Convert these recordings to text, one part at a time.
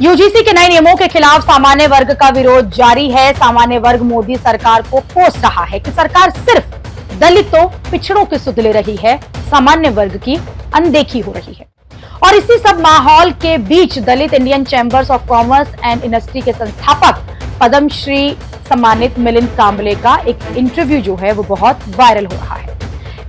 UGC के नए नियमों के खिलाफ सामान्य वर्ग का विरोध जारी है। सामान्य वर्ग मोदी सरकार को कोस रहा है कि सरकार सिर्फ दलितों, पिछड़ों की सुध ले रही है, सामान्य वर्ग की अनदेखी हो रही है। और इसी सब माहौल के बीच Dalit Indian chambers of commerce and industry के संस्थापक पद्मश्री सम्मानित मिलिंद कांबले का एक इंटरव्यू जो है वो बहुत वायरल हो रहा है।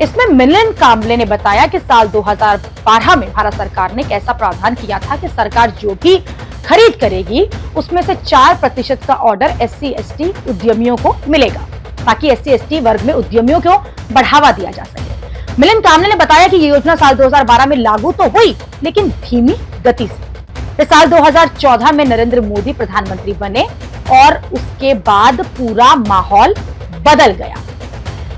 इसमें मिलिंद कांबले ने बताया कि साल 2012 में भारत सरकार ने एक ऐसा प्रावधान किया था कि सरकार जो भी खरीद करेगी उसमें से 4% का ऑर्डर SC/ST उद्यमियों को मिलेगा, ताकि SC/ST वर्ग में उद्यमियों को बढ़ावा दिया जा सके। मिलिंद कांबले ने बताया कि ये योजना साल 2012 में लागू तो हुई, लेकिन धीमी गति से। फिर साल 2014 में नरेंद्र मोदी प्रधानमंत्री बने और उसके बाद पूरा माहौल बदल गया।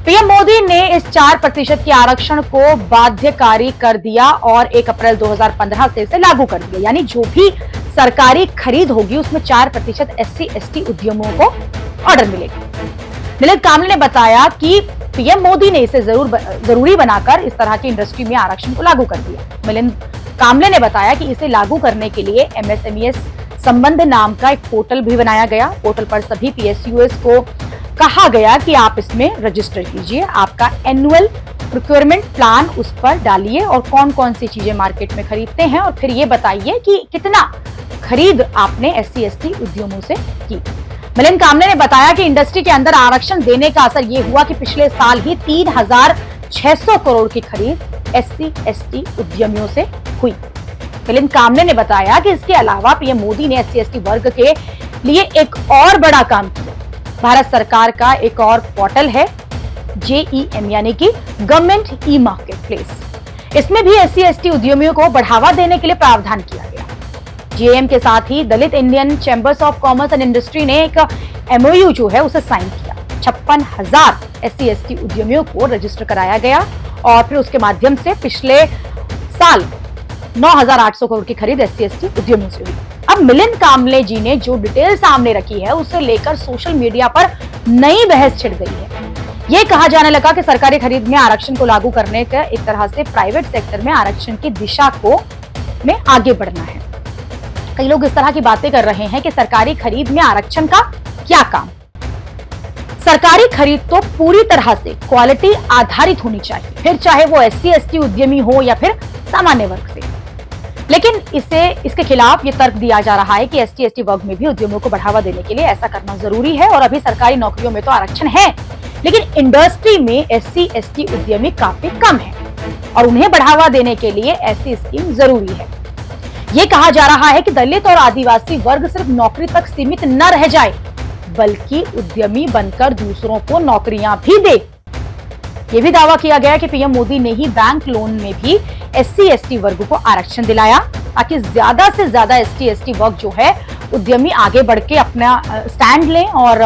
पीएम मोदी ने इस 4% के आरक्षण को बाध्यकारी कर दिया और 1 अप्रैल 2015 से इसे लागू कर दिया, यानी जो भी सरकारी खरीद होगी उसमें 4% SC/ST उद्यमों को ऑर्डर मिलेगा। मिलिंद कांबले ने बताया कि पीएम मोदी ने इसे जरूरी बनाकर इस तरह की इंडस्ट्री में आरक्षण को लागू कर दिया। मिलिंद कांबले ने बताया कि इसे लागू करने के लिए MSMEs संबंध नाम का एक पोर्टल भी बनाया गया। पोर्टल पर सभी PSUs को कहा गया कि आप इसमें रजिस्टर कीजिए, आपका एनुअल प्रोक्योरमेंट प्लान उस पर डालिए और कौन कौन सी चीजें मार्केट में खरीदते हैं और फिर ये बताइए कि कितना खरीद आपने SC/ST उद्यमों से की। मिलिंद कांबले ने बताया कि इंडस्ट्री के अंदर आरक्षण देने का असर ये हुआ कि पिछले साल ही 3600 करोड़ की खरीद SC/ST उद्यमियों से हुई। मिलिंद कांबले ने बताया कि इसके अलावा पीएम मोदी ने SC/ST वर्ग के लिए एक और बड़ा काम किया। भारत सरकार का एक और पोर्टल है JEM, यानी कि गवर्नमेंट ई-मार्केट प्लेस। इसमें भी SC/ST उद्यमियों को बढ़ावा देने के लिए प्रावधान किया गया। JEM के साथ ही Dalit Indian chambers of commerce and industry ने एक MOU जो है उसे साइन किया। 56,000 SC/ST उद्यमियों को रजिस्टर कराया गया और फिर उसके माध्यम से पिछले साल 9,800 करोड़ की खरीद SC/ST उद्यमियों से हुई। अब मिलिंद कांबले जी ने जो डिटेल सामने रखी है उसे लेकर सोशल मीडिया पर नई बहस छिड़ गई है। ये कहा जाने लगा कि सरकारी खरीद में आरक्षण को लागू करने का एक तरह से प्राइवेट सेक्टर में आरक्षण की दिशा को में आगे बढ़ना है। कई लोग इस तरह की बातें कर रहे हैं कि सरकारी खरीद में आरक्षण का क्या काम। सरकारी खरीद तो पूरी तरह से क्वालिटी आधारित होनी चाहिए, फिर चाहे वो SC/ST उद्यमी हो या फिर सामान्य वर्ग से। लेकिन इसके खिलाफ ये तर्क दिया जा रहा है कि SC/ST वर्ग में भी उद्यमियों को बढ़ावा देने के लिए ऐसा करना जरूरी है और अभी सरकारी नौकरियों में तो आरक्षण है, लेकिन इंडस्ट्री में SC/ST उद्यमी काफी कम है और उन्हें बढ़ावा देने के लिए ऐसी स्कीम जरूरी है। ये कहा जा रहा है कि दलित और आदिवासी वर्ग सिर्फ नौकरी तक सीमित न रह जाए, बल्कि उद्यमी बनकर दूसरों को नौकरियां भी दे। ये भी दावा किया गया कि पीएम मोदी ने ही बैंक लोन में भी SC/ST वर्ग को आरक्षण दिलाया, ताकि ज्यादा से ज्यादा SC/ST वर्ग जो है उद्यमी आगे बढ़ के अपना स्टैंड लें और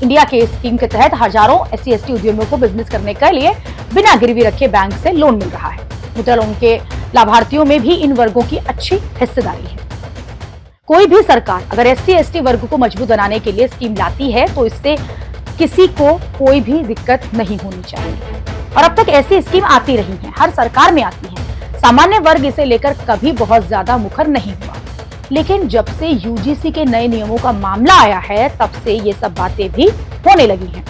इंडिया के स्कीम के तहत हजारों SC/ST उद्यमियों को बिजनेस करने के लिए बिना गिरवी रखे बैंक से लोन मिल रहा है। मुद्रा लोन के लाभार्थियों में भी इन वर्गों की अच्छी हिस्सेदारी है। कोई भी सरकार अगर SC/ST वर्ग को मजबूत बनाने के लिए स्कीम लाती है तो इससे किसी को कोई भी दिक्कत नहीं होनी चाहिए और अब तक ऐसी स्कीम आती रही है, हर सरकार में आती है। सामान्य वर्ग इसे लेकर कभी बहुत ज्यादा मुखर नहीं हुआ, लेकिन जब से UGC के नए नियमों का मामला आया है तब से ये सब बातें भी होने लगी हैं।